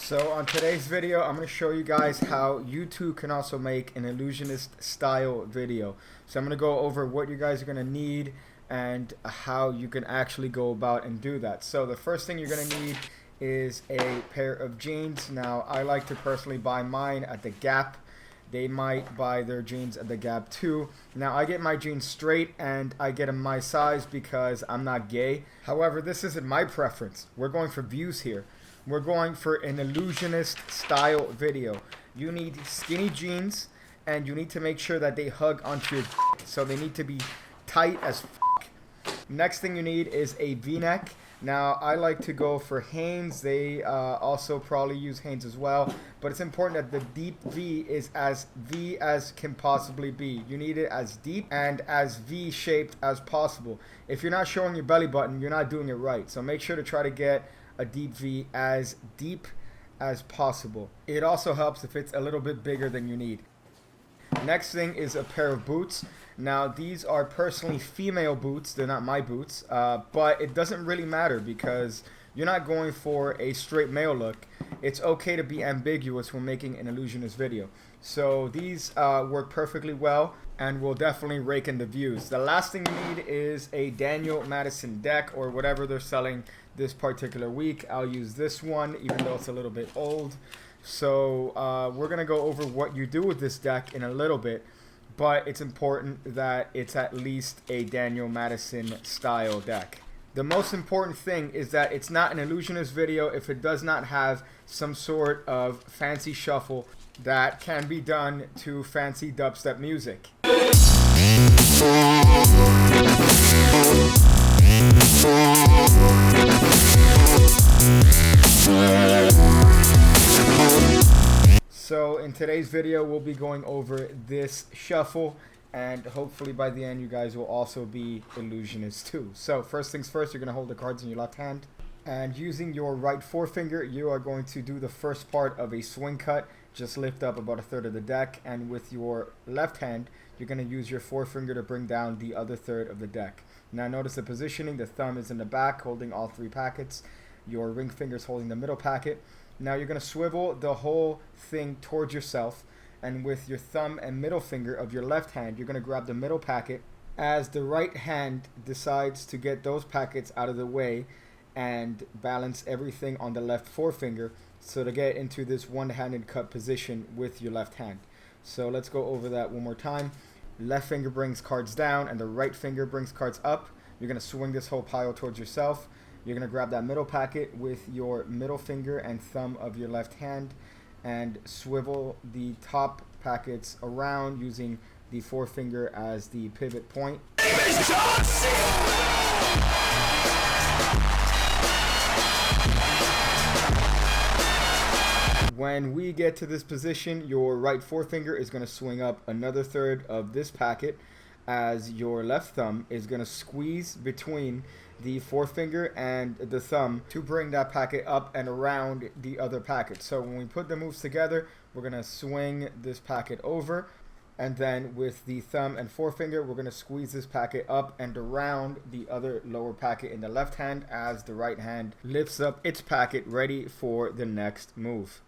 So on today's video, I'm going to show you guys how you too can also make an illusionist style video. So I'm going to go over what you guys are going to need and how you can actually go about and do that. So the first thing you're going to need is a pair of jeans. Now I like to personally buy mine at the Gap. They might buy their jeans at the Gap too. Now I get my jeans straight and I get them my size because I'm not gay. However, this isn't my preference. We're going for views here. We're going for an illusionist style video. You need skinny jeans and you need to make sure that they hug onto your dick. So they need to be tight as f***. Next thing you need is a V-neck. Now I like to go for Hanes. They also probably use Hanes as well, but it's important that the deep V is as V as can possibly be. You need it as deep and as V shaped as possible. If you're not showing your belly button, you're not doing it right. So make sure to try to get a deep V as deep as possible. It also helps if it's a little bit bigger than you need. Next thing is a pair of boots. Now these are personally female boots. They're not my boots, but it doesn't really matter because you're not going for a straight male look. It's okay to be ambiguous when making an illusionist video. So these work perfectly well and will definitely rake in the views. The last thing you need is a Daniel Madison deck or whatever they're selling this particular week. I'll use this one even though it's a little bit old. So we're gonna go over what you do with this deck in a little bit, but it's important that it's at least a Daniel Madison style deck. The most important thing is that it's not an illusionist video if it does not have some sort of fancy shuffle that can be done to fancy dubstep music. So in today's video we'll be going over this shuffle, and hopefully by the end you guys will also be illusionists too. So first things first, you're going to hold the cards in your left hand, and using your right forefinger you are going to do the first part of a swing cut. Just lift up about a third of the deck, and with your left hand you're going to use your forefinger to bring down the other third of the deck. Now notice the positioning. The thumb is in the back holding all three packets. Your ring finger is holding the middle packet. Now you're going to swivel the whole thing towards yourself, and with your thumb and middle finger of your left hand you're going to grab the middle packet as the right hand decides to get those packets out of the way and balance everything on the left forefinger, so to get into this one-handed cut position with your left hand. So let's go over that one more time. Left finger brings cards down and the right finger brings cards up. You're going to swing this whole pile towards yourself. You're going to grab that middle packet with your middle finger and thumb of your left hand and swivel the top packets around using the forefinger as the pivot point. When we get to this position, your right forefinger is going to swing up another third of this packet as your left thumb is going to squeeze between the forefinger and the thumb to bring that packet up and around the other packet. So when we put the moves together, we're going to swing this packet over, and then with the thumb and forefinger we're going to squeeze this packet up and around the other lower packet in the left hand as the right hand lifts up its packet ready for the next move.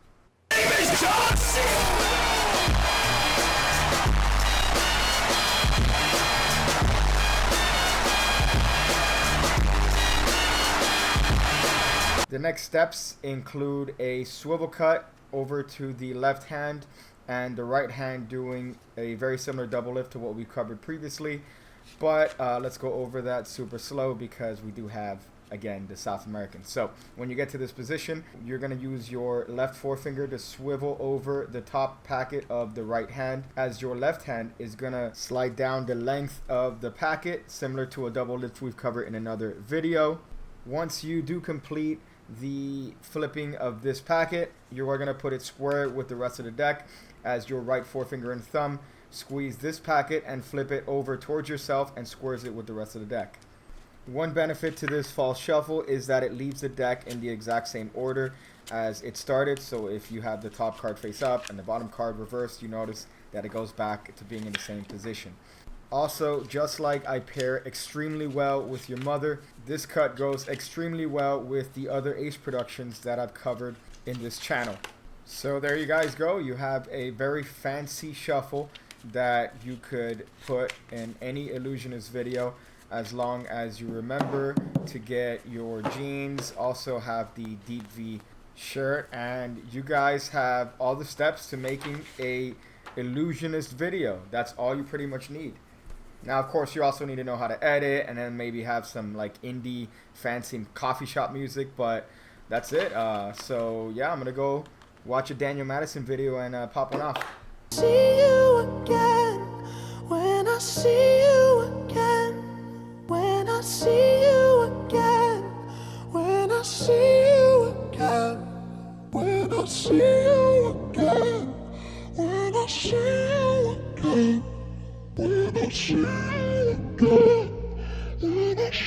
The next steps include a swivel cut over to the left hand and the right hand doing a very similar double lift to what we covered previously, but let's go over that super slow because we do have, again, the South American. So when you get to this position, you're going to use your left forefinger to swivel over the top packet of the right hand as your left hand is going to slide down the length of the packet, similar to a double lift we've covered in another video. Once you do complete the flipping of this packet, you are going to put it square with the rest of the deck as your right forefinger and thumb squeeze this packet and flip it over towards yourself and squares it with the rest of the deck. One benefit to this false shuffle is that it leaves the deck in the exact same order as it started. So if you have the top card face up and the bottom card reversed, you notice that it goes back to being in the same position. Also, just like I pair extremely well with your mother, this cut goes extremely well with the other Ace productions that I've covered in this channel. So there you guys go. You have a very fancy shuffle that you could put in any Illusionist video, as long as you remember to get your jeans, also have the deep V shirt, and you guys have all the steps to making a Illusionist video. That's all you pretty much need. Now, of course, you also need to know how to edit, and then maybe have some like indie fancy coffee shop music, but that's it. So yeah, I'm gonna go watch a Daniel Madison video and pop one off. See you again when I see you.